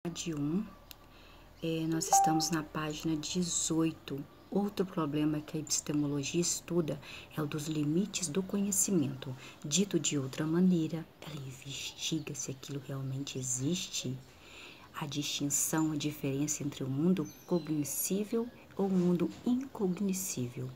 De 1, nós estamos na página 18. Outro problema que a epistemologia estuda é o dos limites do conhecimento. Dito de outra maneira, ela investiga se aquilo realmente existe. A distinção, a diferença entre o mundo cognoscível ou o mundo incognoscível.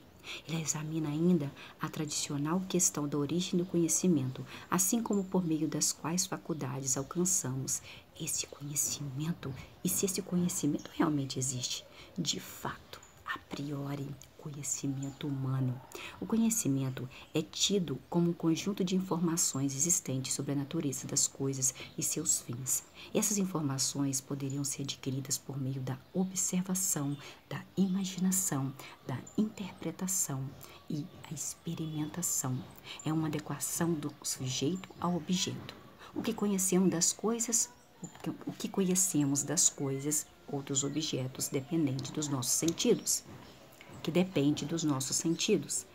Ela examina ainda a tradicional questão da origem do conhecimento, assim como por meio das quais faculdades alcançamos esse conhecimento e se esse conhecimento realmente existe. De fato, a priori, conhecimento humano. O conhecimento é tido como um conjunto de informações existentes sobre a natureza das coisas e seus fins. Essas informações poderiam ser adquiridas por meio da observação, da imaginação, da interpretação e a experimentação. É uma adequação do sujeito ao objeto. O que conhecemos das coisas ou dos objetos depende dos nossos sentidos,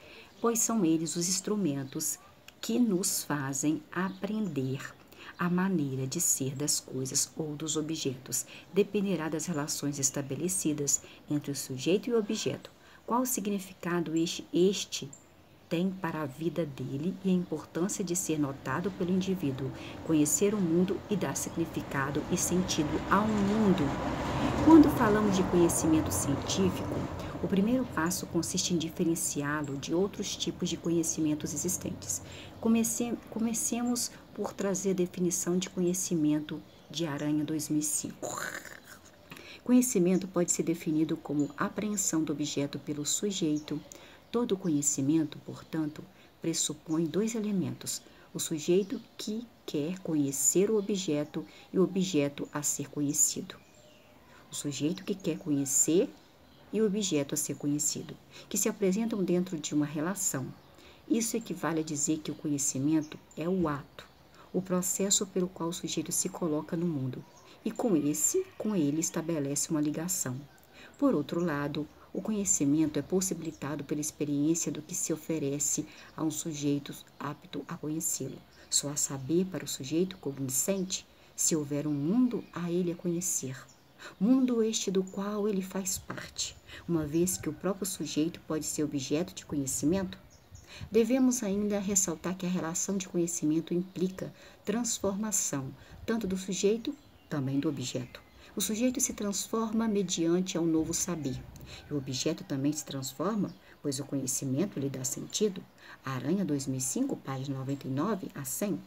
pois são eles os instrumentos que nos fazem aprender a maneira de ser das coisas ou dos objetos. Dependerá das relações estabelecidas entre o sujeito e o objeto. Qual o significado este tem para a vida dele e a importância de ser notado pelo indivíduo, conhecer o mundo e dar significado e sentido ao mundo. Quando falamos de conhecimento científico, o primeiro passo consiste em diferenciá-lo de outros tipos de conhecimentos existentes. Comecemos por trazer a definição de conhecimento de Aranha 2005. Conhecimento pode ser definido como apreensão do objeto pelo sujeito. Todo conhecimento, portanto, pressupõe dois elementos: o sujeito que quer conhecer o objeto e o objeto a ser conhecido. O sujeito que quer conhecer e o objeto a ser conhecido, que se apresentam dentro de uma relação. Isso equivale a dizer que o conhecimento é o ato, o processo pelo qual o sujeito se coloca no mundo, e com ele estabelece uma ligação. Por outro lado, o conhecimento é possibilitado pela experiência do que se oferece a um sujeito apto a conhecê-lo. Só há saber para o sujeito cognoscente se houver um mundo a ele a conhecer. Mundo este do qual ele faz parte, uma vez que o próprio sujeito pode ser objeto de conhecimento. Devemos ainda ressaltar que a relação de conhecimento implica transformação, tanto do sujeito, também do objeto. O sujeito se transforma mediante ao novo saber, e o objeto também se transforma, pois o conhecimento lhe dá sentido. Aranha 2005, página 99 a 100.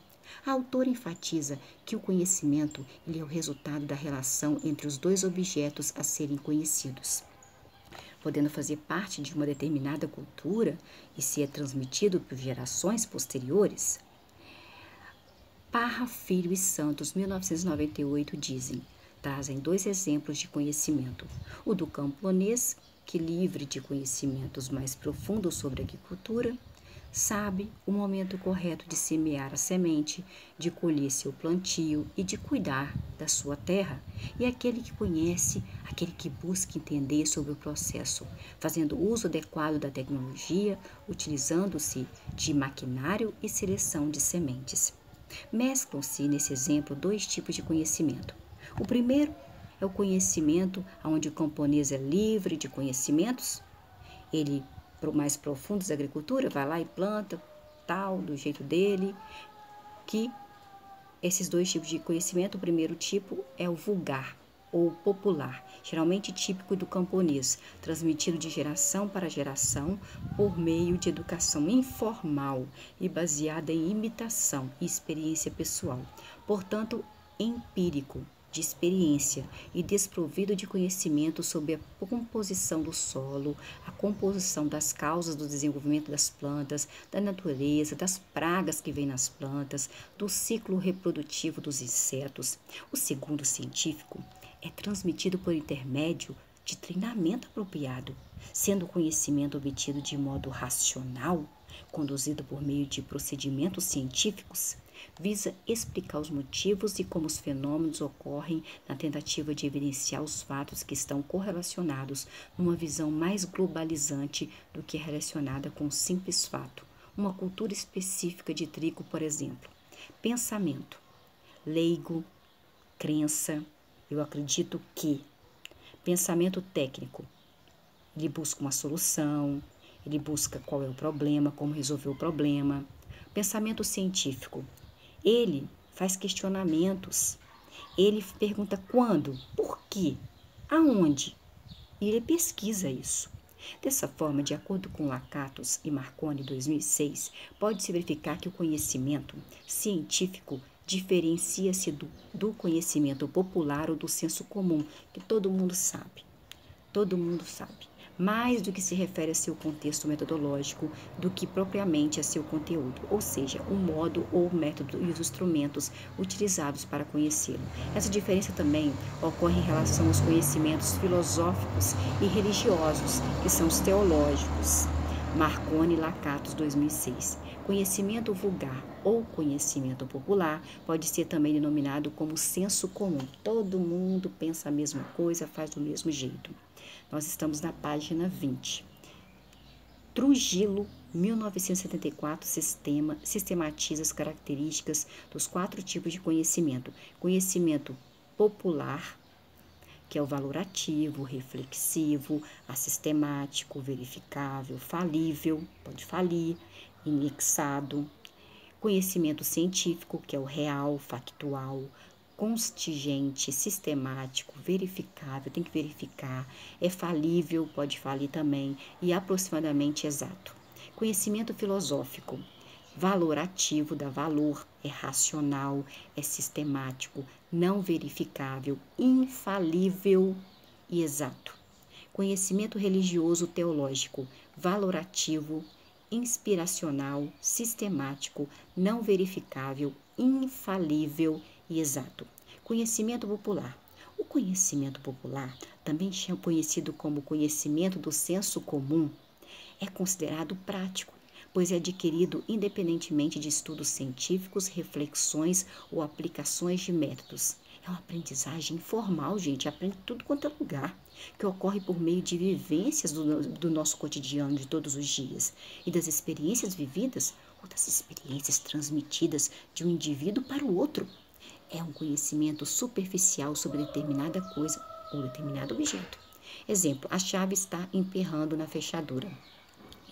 A autora enfatiza que o conhecimento ele é o resultado da relação entre os dois objetos a serem conhecidos, podendo fazer parte de uma determinada cultura e ser transmitido por gerações posteriores. Parra, Filho e Santos, 1998, trazem dois exemplos de conhecimento. O do camponês, que livre de conhecimentos mais profundos sobre a agricultura, sabe o momento correto de semear a semente, de colher seu plantio e de cuidar da sua terra. E aquele que conhece, aquele que busca entender sobre o processo, fazendo uso adequado da tecnologia, utilizando-se de maquinário e seleção de sementes. Mesclam-se nesse exemplo dois tipos de conhecimento. O primeiro é o conhecimento onde o camponês é livre de conhecimentos. Ele, mais profundos da agricultura, vai lá e planta, tal, do jeito dele. Que esses dois tipos de conhecimento, o primeiro tipo é o vulgar ou popular, geralmente típico do camponês, transmitido de geração para geração por meio de educação informal e baseada em imitação e experiência pessoal, portanto, empírico, de experiência e desprovido de conhecimento sobre a composição do solo, a composição das causas do desenvolvimento das plantas, da natureza, das pragas que vêm nas plantas, do ciclo reprodutivo dos insetos. O segundo científico é transmitido por intermédio de treinamento apropriado, sendo o conhecimento obtido de modo racional, conduzido por meio de procedimentos científicos, visa explicar os motivos e como os fenômenos ocorrem na tentativa de evidenciar os fatos que estão correlacionados numa visão mais globalizante do que relacionada com um simples fato. Uma cultura específica de trigo, por exemplo. Pensamento, leigo, crença, Eu acredito que pensamento técnico, ele busca uma solução, ele busca qual é o problema, como resolver o problema. Pensamento científico, ele faz questionamentos, ele pergunta quando, por quê, aonde, e ele pesquisa isso. Dessa forma, de acordo com Lakatos e Marconi, 2006, pode-se verificar que o conhecimento científico diferencia-se do conhecimento popular ou do senso comum, que todo mundo sabe. Todo mundo sabe. Mais do que se refere a seu contexto metodológico do que propriamente a seu conteúdo, ou seja, o modo ou o método e os instrumentos utilizados para conhecê-lo. Essa diferença também ocorre em relação aos conhecimentos filosóficos e religiosos, que são os teológicos. Marconi, Lakatos, 2006. Conhecimento vulgar ou conhecimento popular pode ser também denominado como senso comum. Todo mundo pensa a mesma coisa, faz do mesmo jeito. Nós estamos na página 20. Trujillo, 1974, sistematiza as características dos 4 tipos de conhecimento. Conhecimento popular, que é o valorativo, reflexivo, assistemático, verificável, falível, pode falir, indexado. Conhecimento científico, que é o real, factual, contingente, sistemático, verificável, tem que verificar, é falível, pode falir também, e aproximadamente exato. Conhecimento filosófico, valorativo, dá valor, é racional, é sistemático, não verificável, infalível e exato. Conhecimento religioso teológico, valorativo, inspiracional, sistemático, não verificável, infalível e exato. Conhecimento popular. O conhecimento popular, também conhecido como conhecimento do senso comum, é considerado prático, pois é adquirido independentemente de estudos científicos, reflexões ou aplicações de métodos. É uma aprendizagem informal, gente, aprende tudo quanto é lugar, que ocorre por meio de vivências do nosso cotidiano de todos os dias e das experiências vividas ou das experiências transmitidas de um indivíduo para o outro. É um conhecimento superficial sobre determinada coisa ou determinado objeto. Exemplo, a chave está emperrando na fechadura.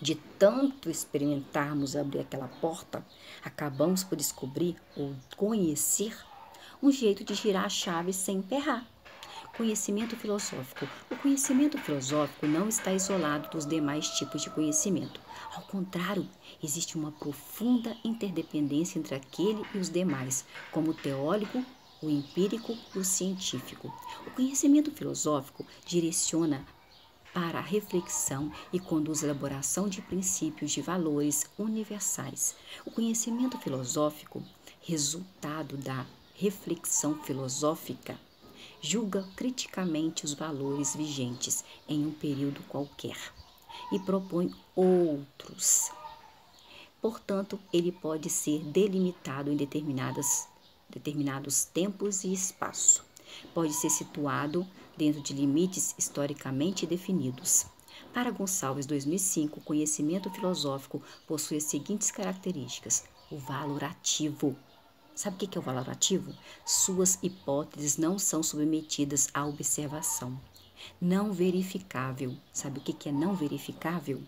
De tanto experimentarmos abrir aquela porta, acabamos por descobrir ou conhecer um jeito de girar a chave sem emperrar. Conhecimento filosófico. O conhecimento filosófico não está isolado dos demais tipos de conhecimento. Ao contrário, existe uma profunda interdependência entre aquele e os demais, como o teórico, o empírico e o científico. O conhecimento filosófico direciona para a reflexão e conduz à elaboração de princípios de valores universais. O conhecimento filosófico, resultado da reflexão filosófica, julga criticamente os valores vigentes em um período qualquer e propõe outros. Portanto, ele pode ser delimitado em determinados tempos e espaço. Pode ser situado dentro de limites historicamente definidos. Para Gonçalves, 2005, o conhecimento filosófico possui as seguintes características. O valorativo. Sabe o que é o valorativo? Suas hipóteses não são submetidas à observação. Não verificável. Sabe o que é não verificável?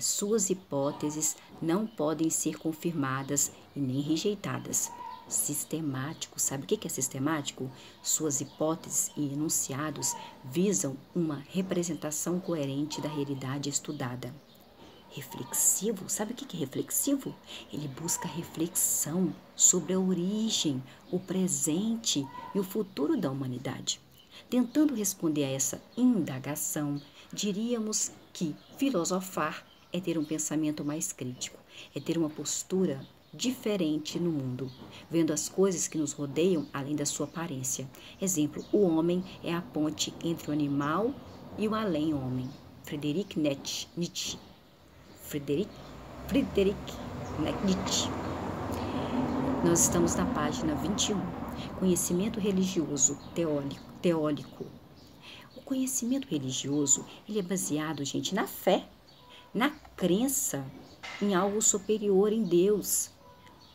Suas hipóteses não podem ser confirmadas e nem rejeitadas. Sistemático. Sabe o que é sistemático? Suas hipóteses e enunciados visam uma representação coerente da realidade estudada. Reflexivo, sabe o que é reflexivo? Ele busca reflexão sobre a origem, o presente e o futuro da humanidade. Tentando responder a essa indagação, diríamos que filosofar é ter um pensamento mais crítico, é ter uma postura diferente no mundo, vendo as coisas que nos rodeiam além da sua aparência. Exemplo, o homem é a ponte entre o animal e o além-homem. Friedrich Nietzsche. Nós estamos na página 21. Conhecimento religioso teórico. O conhecimento religioso, ele é baseado, gente, na fé, na crença em algo superior, em Deus.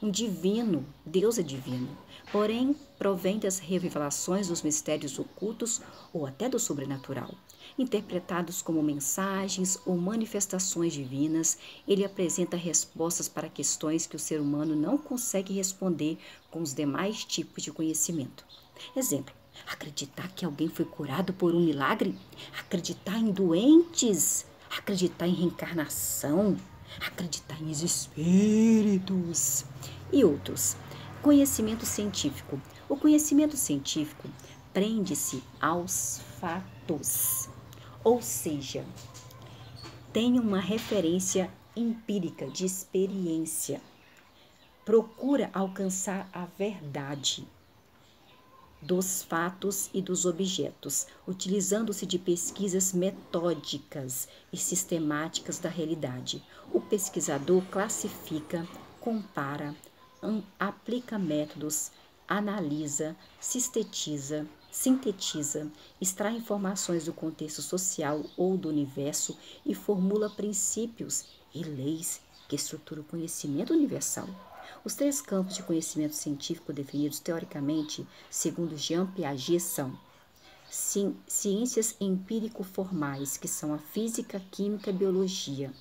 um divino, Deus é divino, porém provém das revelações dos mistérios ocultos ou até do sobrenatural. Interpretados como mensagens ou manifestações divinas, ele apresenta respostas para questões que o ser humano não consegue responder com os demais tipos de conhecimento. Exemplo: acreditar que alguém foi curado por um milagre, acreditar em doentes, acreditar em reencarnação, acreditar em espíritos e outros. Conhecimento científico. O conhecimento científico prende-se aos fatos, ou seja, tem uma referência empírica de experiência. Procura alcançar a verdade dos fatos e dos objetos, utilizando-se de pesquisas metódicas e sistemáticas da realidade. O pesquisador classifica, compara, aplica métodos, analisa, sintetiza, extrai informações do contexto social ou do universo e formula princípios e leis que estruturam o conhecimento universal. Os 3 campos de conhecimento científico definidos teoricamente, segundo Jean Piaget, são ciências empírico-formais, que são a física, química e biologia,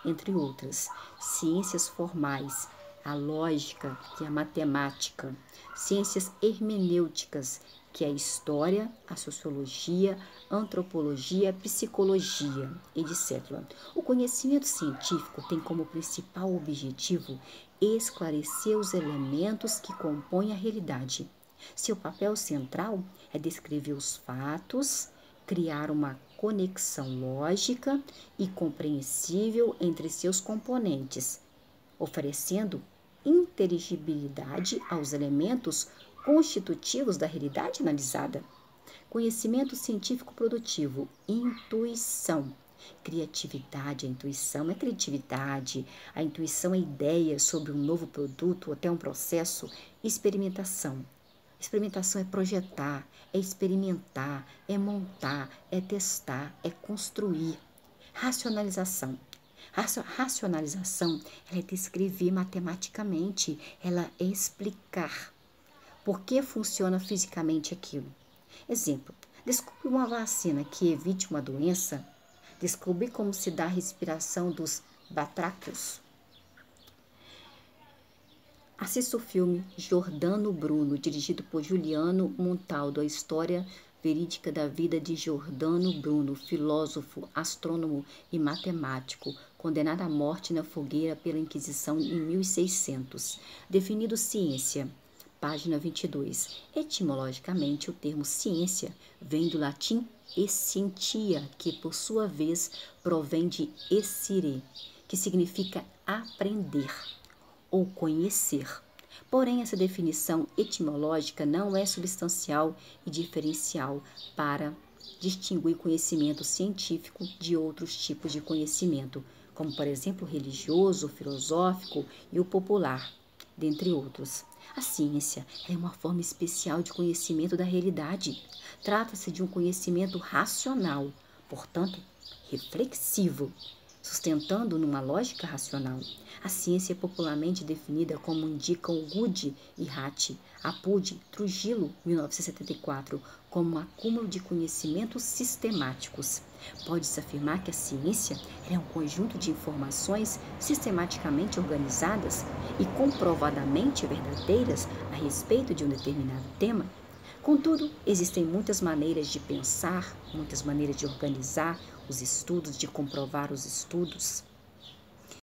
entre outras. Ciências formais, a lógica, que é a matemática. Ciências hermenêuticas, que é a história, a sociologia, a antropologia, a psicologia, etc. O conhecimento científico tem como principal objetivo esclarecer os elementos que compõem a realidade. Seu papel central é descrever os fatos, criar uma conexão lógica e compreensível entre seus componentes, oferecendo inteligibilidade aos elementos constitutivos da realidade analisada. Conhecimento científico produtivo, intuição. Criatividade, a intuição é criatividade, a intuição é ideia sobre um novo produto ou até um processo. Experimentação. Experimentação é projetar, é experimentar, é montar, é testar, é construir. Racionalização. A racionalização ela é descrever matematicamente, ela é explicar por que funciona fisicamente aquilo. Exemplo: descobrir uma vacina que evite uma doença, descobrir como se dá a respiração dos batráquios. Assista o filme Giordano Bruno, dirigido por Juliano Montaldo, a história verídica da vida de Giordano Bruno, filósofo, astrônomo e matemático, condenado à morte na fogueira pela Inquisição em 1600. Definido ciência. Página 22. Etimologicamente, o termo ciência vem do latim escientia, que por sua vez provém de escire, que significa aprender ou conhecer. Porém, essa definição etimológica não é substancial e diferencial para distinguir conhecimento científico de outros tipos de conhecimento, como, por exemplo, o religioso, o filosófico e o popular, dentre outros. A ciência é uma forma especial de conhecimento da realidade. Trata-se de um conhecimento racional, portanto, reflexivo, sustentando numa lógica racional. A ciência é popularmente definida como indicam Goody e Hatch, Apud, Trujillo, 1974, como um acúmulo de conhecimentos sistemáticos. Pode-se afirmar que a ciência é um conjunto de informações sistematicamente organizadas e comprovadamente verdadeiras a respeito de um determinado tema. Contudo, existem muitas maneiras de pensar, muitas maneiras de organizar os estudos, de comprovar os estudos.